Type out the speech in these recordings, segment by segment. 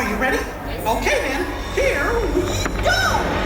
Are you ready? Okay then, here we go! 「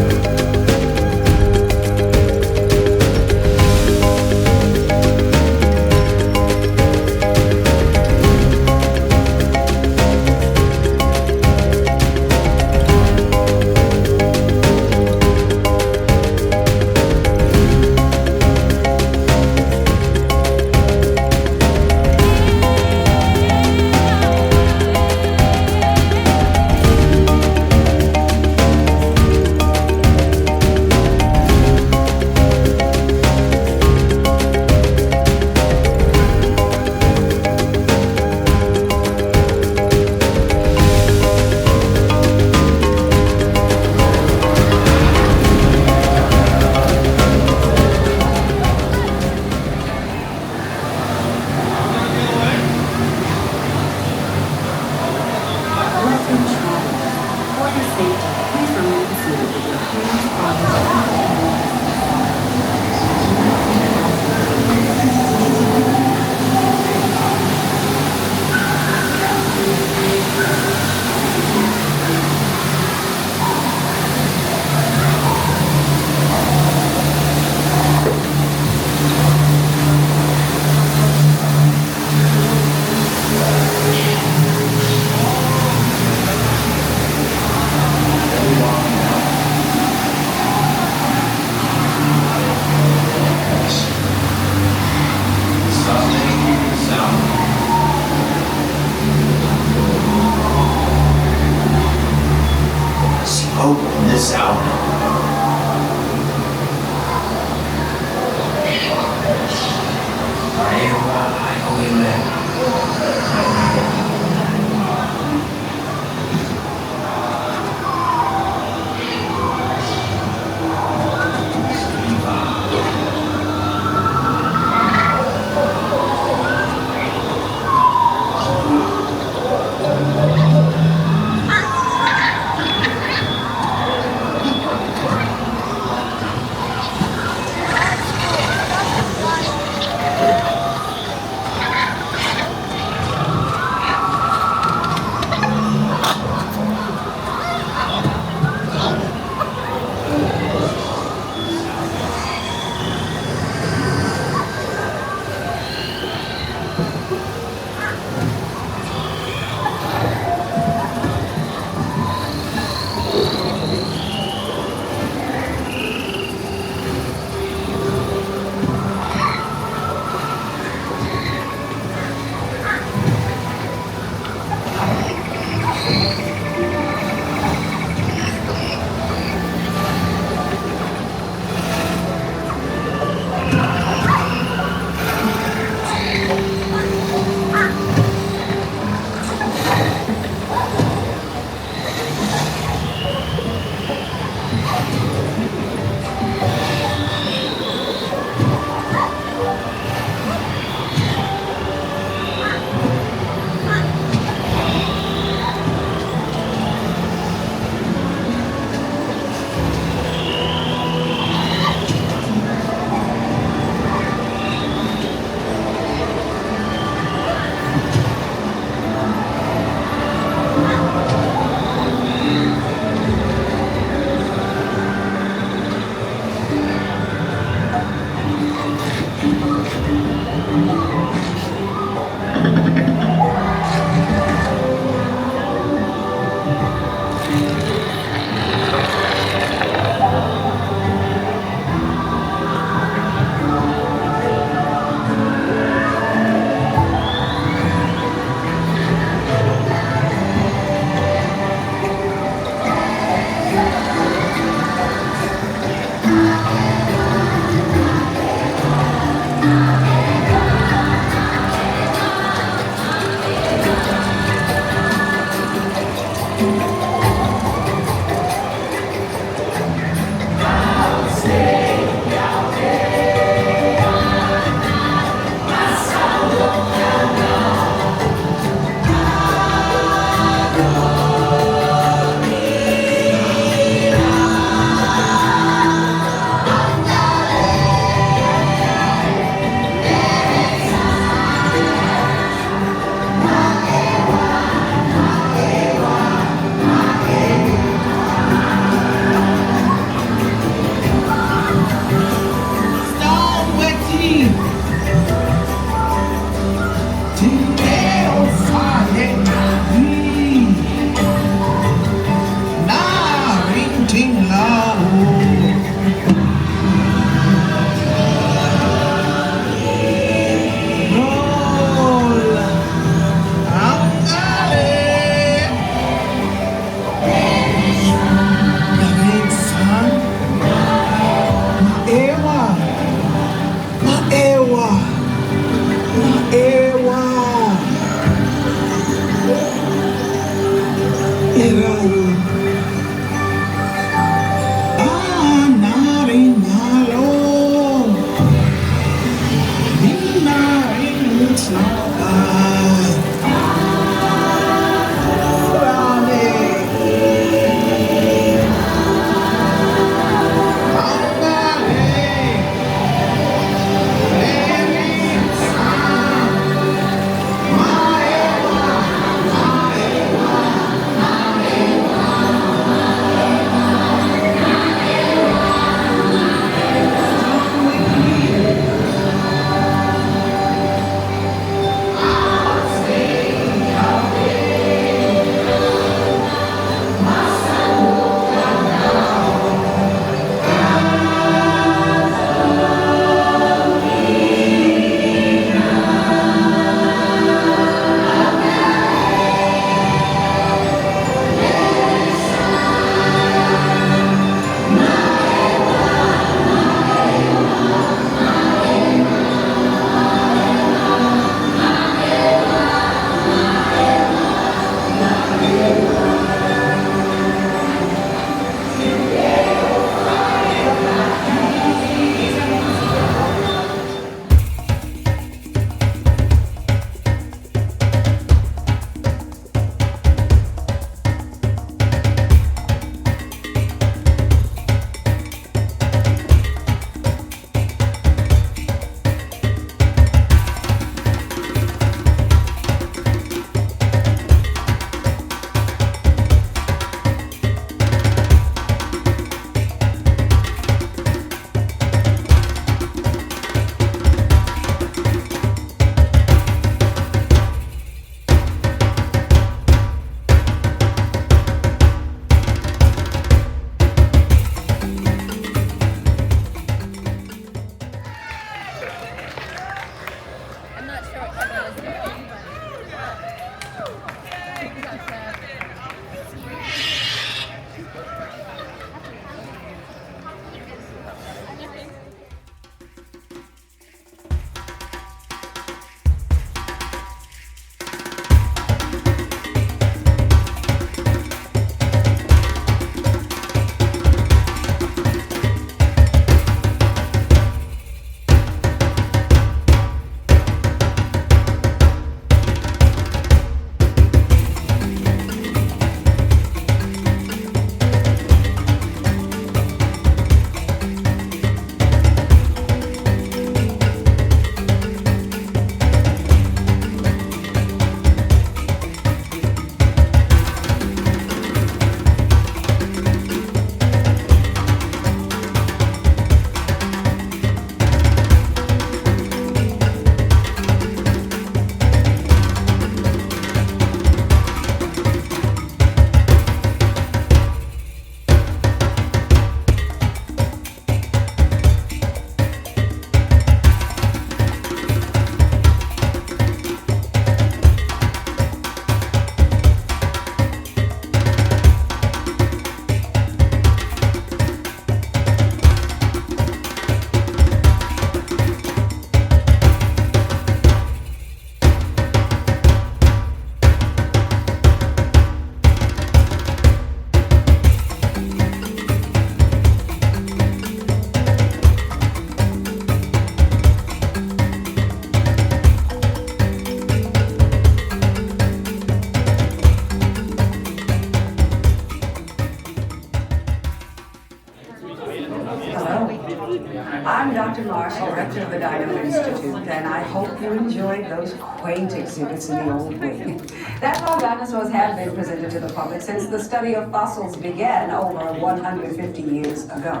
I'm Dr. Marsh, director of the Dino Institute, and I hope you enjoyed those quaint exhibits in the old wing. That's how dinosaurs have been presented to the public since the study of fossils began over 150 years ago.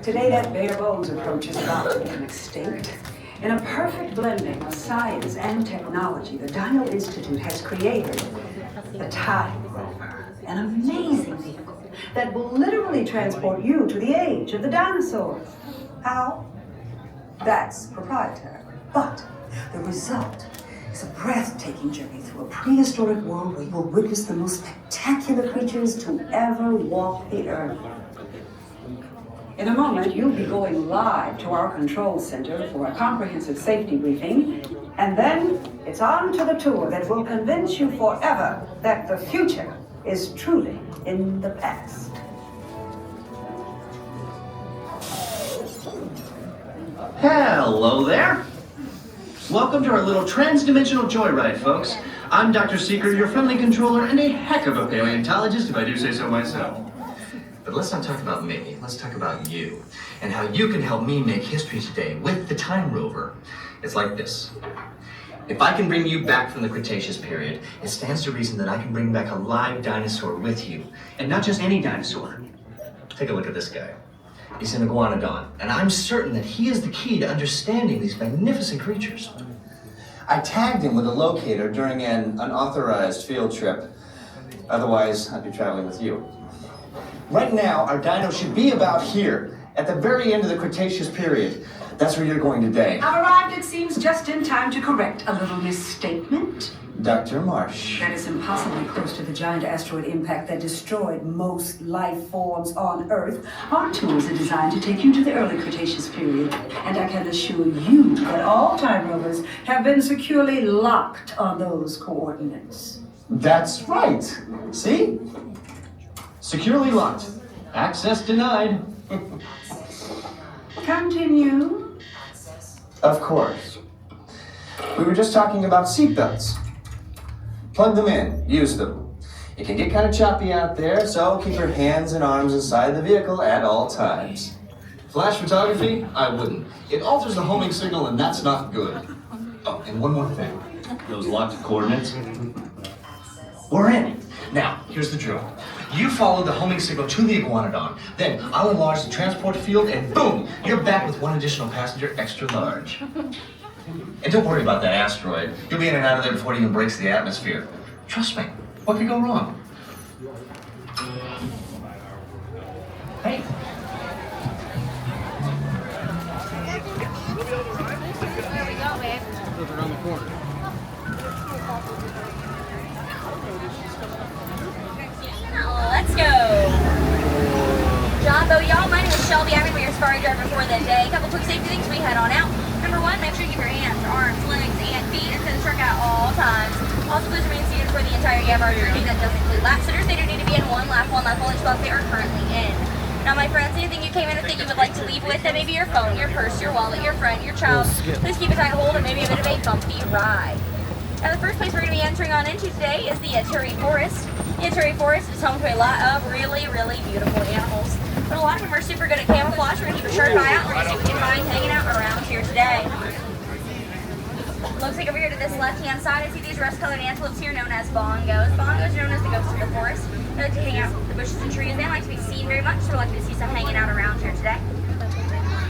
Today, that bare bones approach is about to become extinct. In a perfect blending of science and technology, the Dino Institute has created the Time Rover, an amazing vehicle that will literally transport you to the age of the dinosaurs. How? That's proprietary. But the result is a breathtaking journey through a prehistoric world where you will witness the most spectacular creatures to ever walk the earth. In a moment, you'll be going live to our control center for a comprehensive safety briefing, and then it's on to the tour that will convince you forever that the future is truly in the past. Hello there. Welcome to our little trans-dimensional joyride, folks. I'm Dr. Seeker, your friendly controller, and a heck of a paleontologist, if I do say so myself. But let's not talk about me. Let's talk about you, and how you can help me make history today with the Time Rover. It's like this. If I can bring you back from the Cretaceous period, it stands to reason that I can bring back a live dinosaur with you. And not just any dinosaur. Take a look at this guy. He's an iguanodon, and I'm certain that he is the key to understanding these magnificent creatures. I tagged him with a locator during an unauthorized field trip. Otherwise, I'd be traveling with you. Right now, our dino should be about here, at the very end of the Cretaceous period. That's where you're going today. I've arrived, it seems, just in time to correct a little misstatement. Dr. Marsh. That is impossibly close to the giant asteroid impact that destroyed most life forms on Earth. PART2 is designed to take you to the early Cretaceous period, and I can assure you that all time rovers have been securely locked on those coordinates. That's right. See? Securely locked. Access denied. Continue. Of course. We were just talking about seatbelts. Plug them in, use them. It can get kind of choppy out there, so keep your hands and arms inside the vehicle at all times. Flash photography? I wouldn't. It alters the homing signal, and that's not good. Oh, and one more thing. Those locked coordinates? We're in. Now, here's the drill. You follow the homing signal to the iguanodon, then I'll enlarge the transport field, and boom, you're back with one additional passenger extra large. And don't worry about that asteroid. You'll be in and out of there before it even breaks the atmosphere. Trust me, what could go wrong? Hey. Where we go, babe? Look around the corner. Let's go. John, Bo, y'all, my name is Shelby. I'm going to be your safari driver for the day. A couple quick safety things we head on out. Number one, make sure you keep your hands, arms, legs, and feet into the truck at all times. Also, please remain seated for the entirety of our journey. That does include lap sitters. They do need to be in one lap only spot they are currently in. Now, my friends, anything you came in and think you would like to leave with, that maybe your phone, your purse, your wallet, your friend, your child, please keep a tight hold and maybe a bit of a bumpy ride. Now, the first place we're going to be entering on into today is the Ituri Forest. The Ituri Forest is home to a lot of really, really beautiful animals. But a lot of them are super good at camouflage. We're going to keep a sharp eye out. We're going to see what we can find hanging out around here today. Looks like over here to this left-hand side, I see these rust-colored antelopes here known as bongos. Bongos are known as the ghosts of the forest. They like to hang out in the bushes and trees. They don't like to be seen very much, so we're lucky to see some hanging out around here today.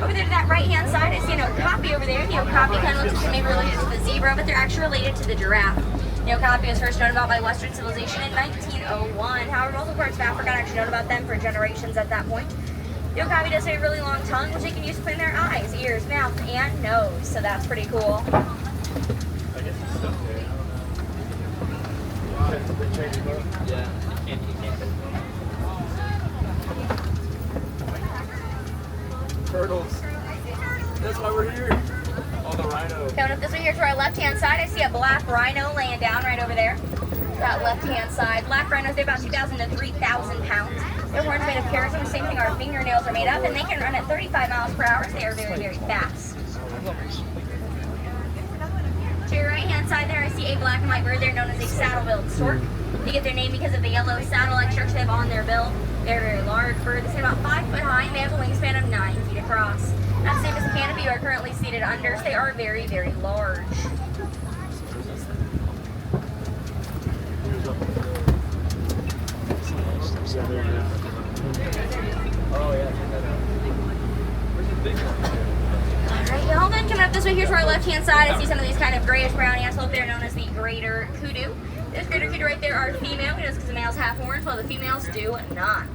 Over there to that right-hand side, I see an okapi over there. The okapi kind of looks like maybe related to the zebra, but they're actually related to the giraffe. The okapi was first known about by Western civilization in 1901. However, multiple parts of Africa had actually known about them for generations at that point. The okapi does have a really long tongue, which they can use to clean their eyes, ears, mouth, and nose. So that's pretty cool. Turtles. That's why we're here. Oh, the rhino. Coming up this way here to our left-hand side, I see a black rhino laying down right over there. That left-hand side. Black rhinos, they're about 2,000 to 3,000 pounds. Their horns are made of keratin, the same thing our fingernails are made of, and they can run at 35 miles per hour, so they are very, very fast. To your right-hand side there, I see a black and white bird. They're known as a saddle-billed stork. They get their name because of the yellow saddle-like structure they have on their bill. They're a very large bird. They stand about 5 foot high, and they have a wingspan of 9 feet across. Not the same as the canopy you are currently seated under, so they are very, very large. Alright, y'all, then coming up this way here to our left-hand side, I see some of these kind of grayish-brown antelope. They're known as the greater kudu. This greater kudu right there are female, just because the males have horns, while the females do not.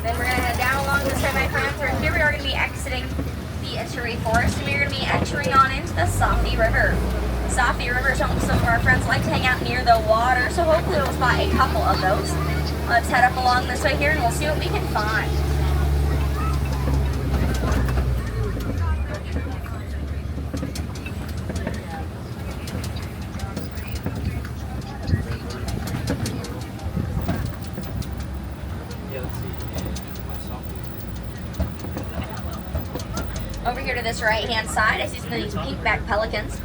Then we're going to head down along this way, my friends. Here we are going to be exiting the Ituri Forest, and we're going to be entering on into the Safi River. Safi River is home to some of our friends like to hang out near the water, so hopefully we'll spot a couple of those. Let's head up along this way here, and we'll see what we can find. Over here to this right-hand side, I see some of these pink-backed pelicans.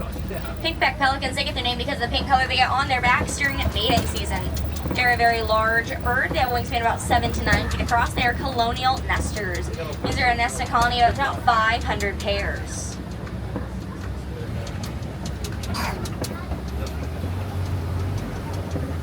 Pink-backed pelicans, they get their name because of the pink color they get on their backs during mating season. They're a very large bird. They have a wingspan about 7 to 9 feet across. They are colonial nesters. These are a nesting colony of about 500 pairs.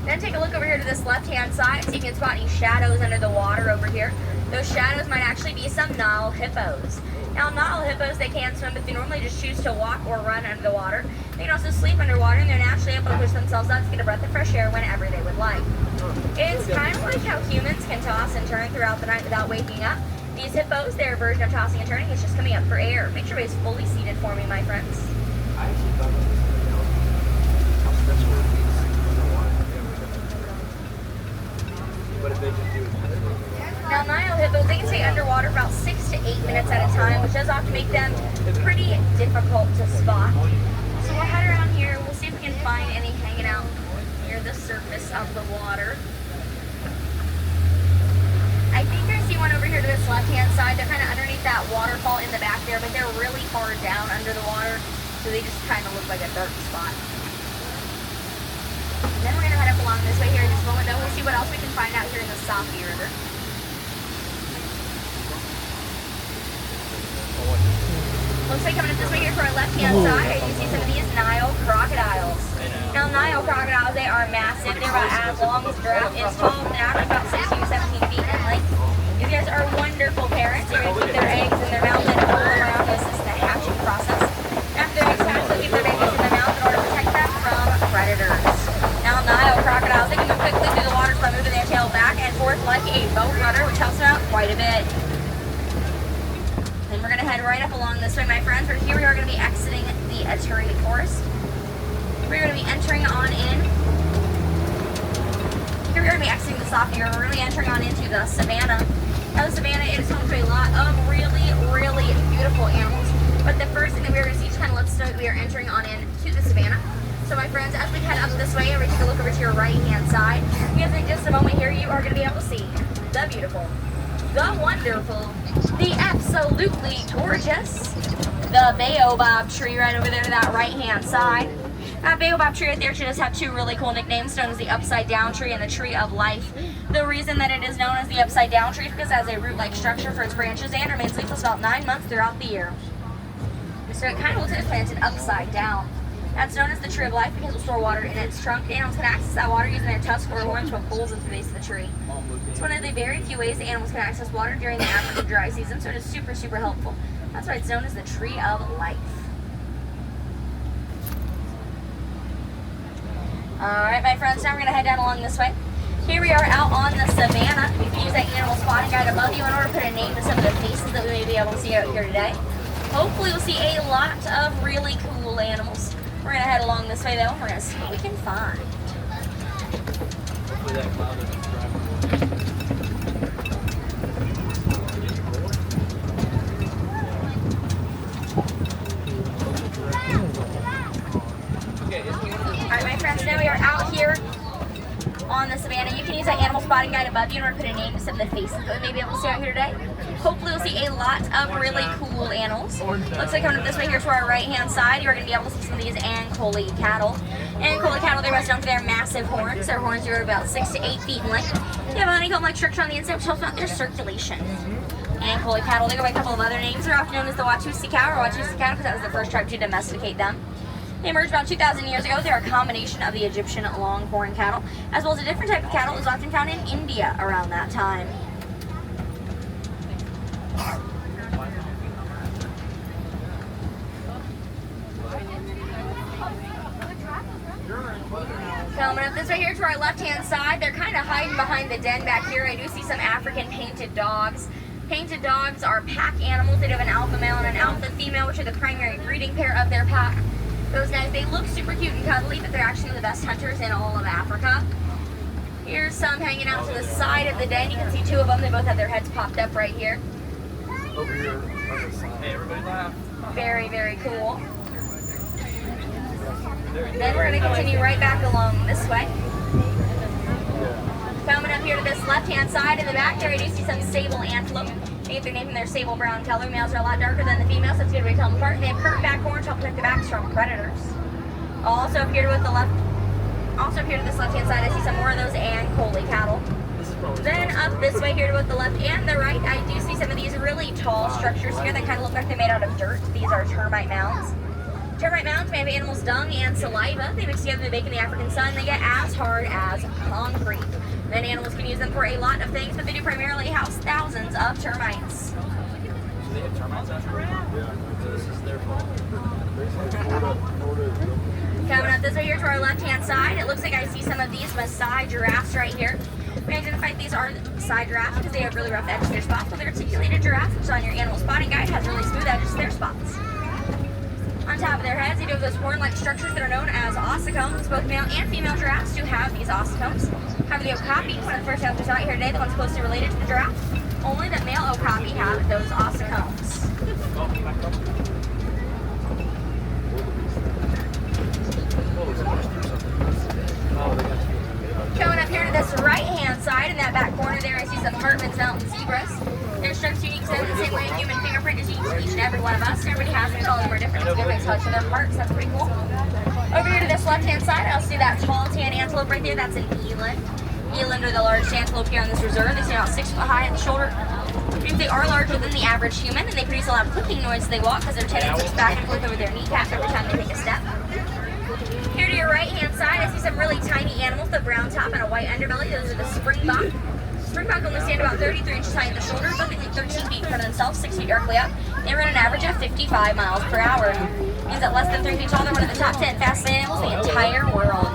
Then take a look over here to this left-hand side. See if you can spot any shadows under the water over here. Those shadows might actually be some Nile hippos. Now, Nile hippos, they can swim, but they normally just choose to walk or run under the water. They can also sleep underwater, and they're naturally able to push themselves out to get a breath of fresh air whenever they would like. It's kind of like how humans can toss and turn throughout the night without waking up. These hippos, their version of tossing and turning is just coming up for air. Make sure everybody's fully seated for me, my friends. Now, Nile hippos, they can stay underwater for about 6 to 8 minutes at a time, which does often make them pretty difficult to spot. So we'll head around here. We'll see if we can find any hanging out near the surface of the water. I think I see one over here to this left-hand side. They're kind of underneath that waterfall in the back there, but they're really far down under the water, so they just kind of look like a dark spot. And then we're going to head up along this way here in just a moment, though. We'll see what else we can find out here in the Safi River. Looks like coming up this way here for our left-hand side, you see some of these Nile crocodiles. Now, Nile crocodiles, they are massive. They're about as long as a giraffe is tall. They're average about 16 to 17 feet in length. These guys are wonderful parents. They're going to keep their eggs in their mouth and hold them around to assist the hatching process. After their eggs hatch, they'll keep their babies in their mouth in order to protect them from predators. Now, Nile crocodiles, they can move quickly through the water by moving their tail back and forth like a boat rudder, which helps them out quite a bit. We're going to head right up along this way, my friends. But here we are going to be exiting the Aturi Forest. We're going to be entering on in. Here we are going to be exiting the Safi River. We're going to be entering on into the savannah. Now, the savannah is home to a lot of really, really beautiful animals. But the first thing that we're going to see just kind of lets us know that we are entering on into the savannah. So, my friends, as we head up this way, we take a look over to your right-hand side. Because in just a moment here, you are going to be able to see the beautiful, the wonderful, the absolutely gorgeous, the baobab tree right over there to that right-hand side. That baobab tree right there should just have two really cool nicknames, known as the upside down tree and the tree of life. The reason that it is known as the upside down tree is because it has a root-like structure for its branches and remains leafless about 9 months throughout the year. So it kind of looks like it's planted upside down. That's known as the tree of life because it will store water in its trunk. Animals can access that water using their tusks or horns from holes at the base of the tree. It's one of the very few ways that animals can access water during the African dry season, so it is super, super helpful. That's why it's known as the tree of life. Alright, my friends, now we're going to head down along this way. Here we are out on the savannah. You can use that animal spotting guide above you in order to put a name to some of the faces that we may be able to see out here today. Hopefully we'll see a lot of really cool animals. We're going to head along this way, though, and we're going to see what we can find. Hopefully that cloud doesn't drive. Alright, my friends, now we are out here on the savannah. You can use that animal spotting guide above you in order to put a name to some of the faces that we may be able to see out here today. Hopefully we'll see a lot of really cool animals. Looks like coming up this way here to our right-hand side, you're going to be able to see some of these Ankole cattle. Ankole cattle, they're best known for their massive horns. Their horns are about 6 to 8 feet in length. They have a honeycomb-like structure on the inside, which helps out their circulation. Ankole cattle, they go by a couple of other names. They're often known as the Watusi cow or Watusi cattle because that was the first tribe to domesticate them. They emerged about 2,000 years ago. They're a combination of the Egyptian longhorn cattle, as well as a different type of cattle that was often found in India around that time. Coming up this way here to our left-hand side, they're kind of hiding behind the den back here. I do see some African painted dogs. Painted dogs are pack animals. They do have an alpha male and an alpha female, which are the primary breeding pair of their pack. Those guys, they look super cute and cuddly, but they're actually the best hunters in all of Africa. Here's some hanging out to the side of the den. You can see two of them. They both have their heads popped up right here. Over here. Hey, everybody laugh. Very, very cool. Then we're going to continue right back along this way. Coming up here to this left-hand side in the back there, I do see some sable antelope. to get their name from their sable brown color. Males are a lot darker than the females, so it's a good way to tell them apart. They have curved back horns to help protect the backs from predators. Also up here to this left-hand side, I see some more of those and collie cattle. Then up this way here to both the left and the right, I do see some of these really tall structures here that kind of look like they're made out of dirt. These are termite mounds. Termite mounds may have animals' dung and saliva. They mix together to bake in the African sun. They get as hard as concrete. Many animals can use them for a lot of things, but they do primarily house thousands of termites. So they have termites out here? Yeah. This is their fault. Coming up this way here to our left-hand side, it looks like I see some of these Maasai giraffes right here. We identified these are Maasai giraffes because they have really rough edges to their spots, but they're articulated giraffes, which on your animal spotting guide has really smooth edges to their spots. On top of their heads, they do have those horn-like structures that are known as ossicones. Both male and female giraffes do have these ossicones. However, the okapis, the first ones we saw here today, the ones closely related to the giraffe, only the male okapi have those ossicones. Going up here to this right-hand side, in that back corner there, I see some Hartman's Mountain zebras. Their stripes unique, so in the same way a human fingerprint is unique to each and every one of us. Everybody has them, all of them are different. It's a good way to touch their parts. That's pretty cool. Over here to this left-hand side, I'll see that tall tan antelope right there. That's an eland. Eland are the largest antelope here on this reserve. They stand about 6 foot high at the shoulder. They are larger than the average human, and they produce a lot of clicking noise as they walk because their tails sticks back and click over their kneecap every time they take a step. Here to your right-hand side, I see some really tiny animals, the brown top and a white underbelly. Those are the springbok. Springbok only stand about 33 inches high at the shoulder, but they 13 feet in front of themselves, 6 feet directly up. They run an average of 55 miles per hour. It means that less than 3 feet tall, they're one of the top 10 fastest animals in the entire world.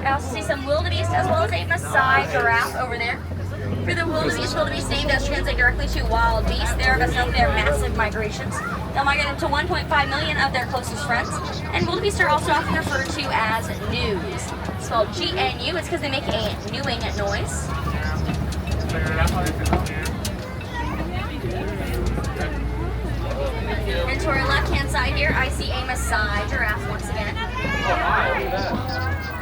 I also see some wildebeest as well as a Maasai giraffe over there. For the wildebeest name does translate directly to wild beast. They're best known for their massive migrations. They'll migrate up to 1.5 million of their closest friends. And wildebeest are also often referred to as gnues. Spelled G-N-U, it's because they make a newing noise. And to our left-hand side here, I see a Maasai giraffe once again. Oh, hi, look at that.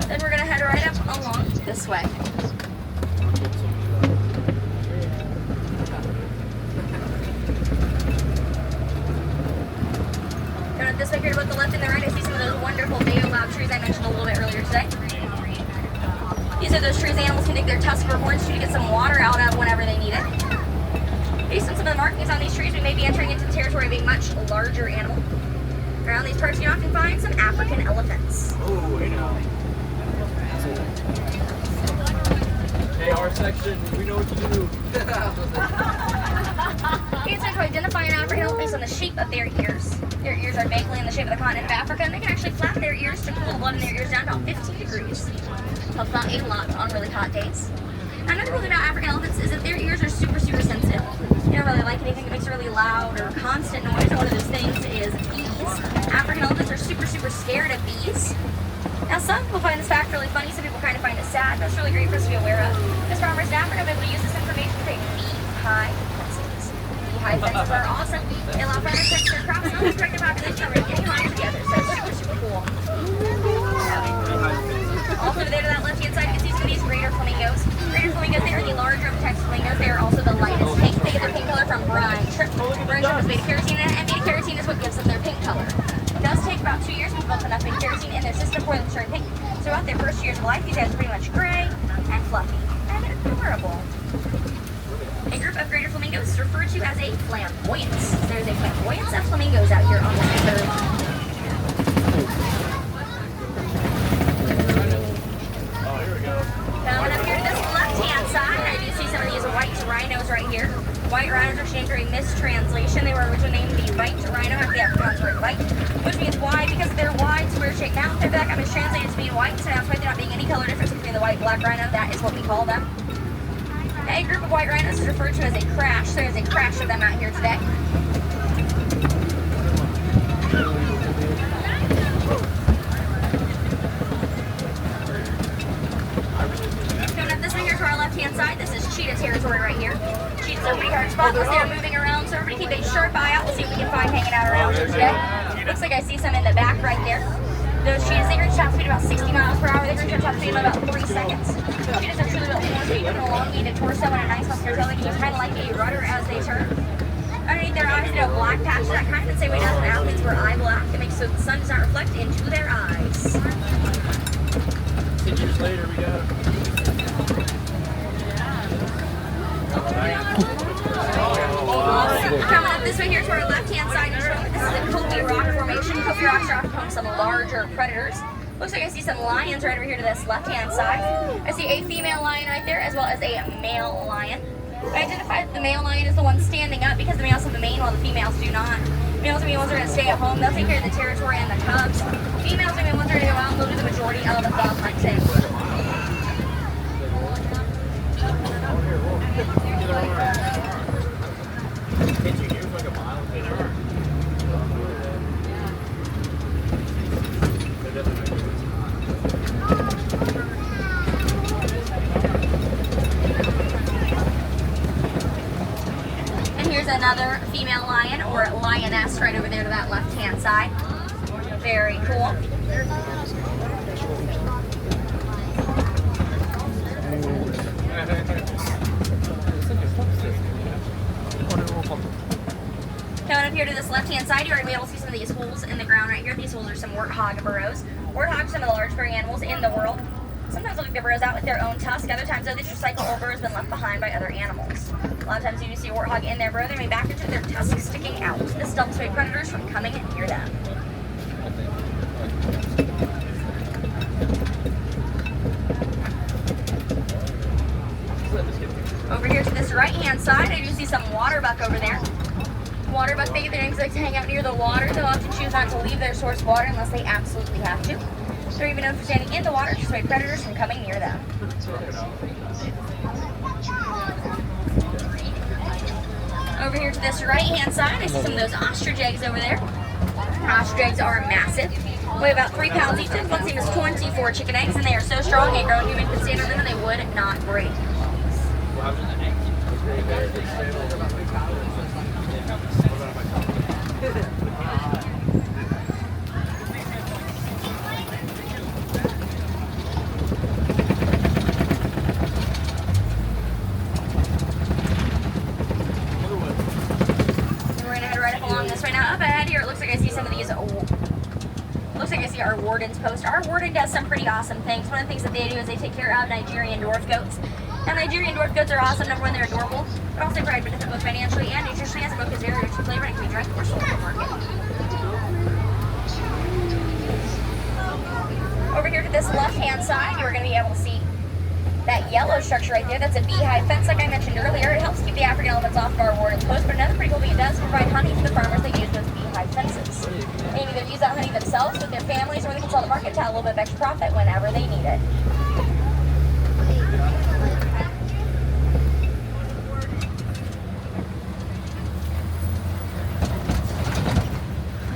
Then we're going to head right up along this way. Going up this way here to both the left and the right, I see some of those wonderful baobab trees I mentioned a little bit earlier today. These are those trees animals can dig their tusks or horns to get some water out of whenever they need it. Based on some of the markings on these trees, we may be entering into the territory of a much larger animal. Around these parts, you often find some African elephants. Oh, I know. Hey, our section, we know what to do. You can to identify an African elephant based on the shape of their ears. Their ears are vaguely in the shape of the continent of Africa, and they can actually flap their ears to cool the blood in their ears down to about 15 degrees. Helps not a lot on really hot days. Another cool thing about African elephants is that their ears are super sensitive. They don't really like anything that makes a really loud or constant noise, and one of those things is bees. African elephants are super scared of bees. Now some people find this fact really funny, some people kind of find it sad, but it's really great for us to be aware of. Because farmers in Africa will be able to use this information to create bee-hive fences. Bee-hive fences are awesome. They allow farmers to protect their crops and also protect their population from getting hives together, so it's super cool. Also there to that left-hand side, you can see some of these greater flamingos. Greater flamingos, they are the larger of the types of flamingos. They are also the lightest pink. They get their pink color from brine trip. Brine trip is beta-carotene, and beta-carotene is what gives them their pink color. It does take about 2 years to develop enough beta-carotene in their system for them to turn pink. So throughout their first years of life, these guys are pretty much gray and fluffy. And they're adorable. A group of greater flamingos is referred to as a flamboyance. There's a flamboyance of flamingos out here on this reserve. Coming up here to this left-hand side, I do see some of these white rhinos right here. White rhinos are named for a mistranslation. They were originally named the white rhino after the Afrikaans word white, which means wide because of their wide, square-shaped mouth. Their back got mistranslated to mean white, so now despite there not being any color difference between the white and black rhino, that is what we call them. A group of white rhinos is referred to as a crash. There is a crash of them out here today. Side. This is cheetah territory right here. Cheetahs are a pretty hard spot because they are moving around, so everybody keep a sharp eye out temperature today. Looks like I see some in the back right there. Those cheetahs, they reach top speed about 60 miles per hour. They reach top speed in about 3 seconds. Cheetahs have truly built more speed with an elongated torso and a nice muscular tail. They can use kind of like a rudder as they turn. Underneath their eyes, they have black patches that kind of the same way as an athletes wear eye black. It makes so the sun does not reflect into their eyes. 10 years later, we got Coming up this way here to our left-hand side, this is a Kobe Rock formation. Kobe Rocks are often home to some larger predators. Looks like I see some lions right over here to this left-hand side. I see a female lion right there, as well as a male lion. I identify that the male lion is the one standing up because the males have the mane while the females do not. Males and males are going to stay at home. They'll take care of the territory and the cubs. Females and males are going to go out and they'll do the majority of the hunting. Another female lion or lioness right over there to that left-hand side. Very cool. Coming up here to this left-hand side, you're going to be able to see some of these holes in the ground right here. These holes are some warthog burrows. Warthogs are some of the largest furry animals in the world. Sometimes they'll get their burrows out with their own tusk. Other times, though, they just recycle old burrows been left behind by other animals. A lot of times, you see a warthog in their burrow, they may back into their tusks sticking out. This stops away predators from coming near them. Over here to this right-hand side, I do see some waterbuck over there. Waterbuck, they get their names like to hang out near the water. They'll often choose not to leave their source of water unless they absolutely have to. They're even known for standing in the water to dissuade predators from coming near them. Over here to this right-hand side, I see some of those ostrich eggs over there. Ostrich eggs are massive. Weigh about 3 pounds each. One team is 24 chicken eggs, and they are so strong a grown human could stand on them and they would not break. Our warden's post. Our warden does some pretty awesome things. One of the things that they do is they take care of Nigerian dwarf goats. Now, Nigerian dwarf goats are awesome. Number one, they're adorable, but also provide benefit both financially and nutritionally, as a milk is very rich in flavor and can be drank or sold in the market. Over here to this left-hand side, you're going to be able to see that yellow structure right there. That's a beehive fence, like I mentioned earlier. It helps keep the African elephants off of our warden's post, but another pretty cool thing it does is provide honey for the farmers that use those beehive fences. They can either use that honey themselves with their families, or they can sell the market to have a little bit of extra profit whenever they need it.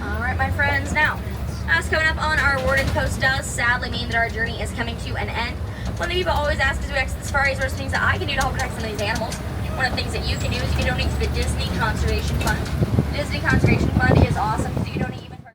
Alright, my friends, now, us coming up on our warden's post does sadly mean that our journey is coming to an end. One thing people always ask as we exit the safaris, what are some things that I can do to help protect some of these animals? One of the things that you can do is you can donate to the Disney Conservation Fund. The Disney Conservation Fund is awesome because you can donate even for...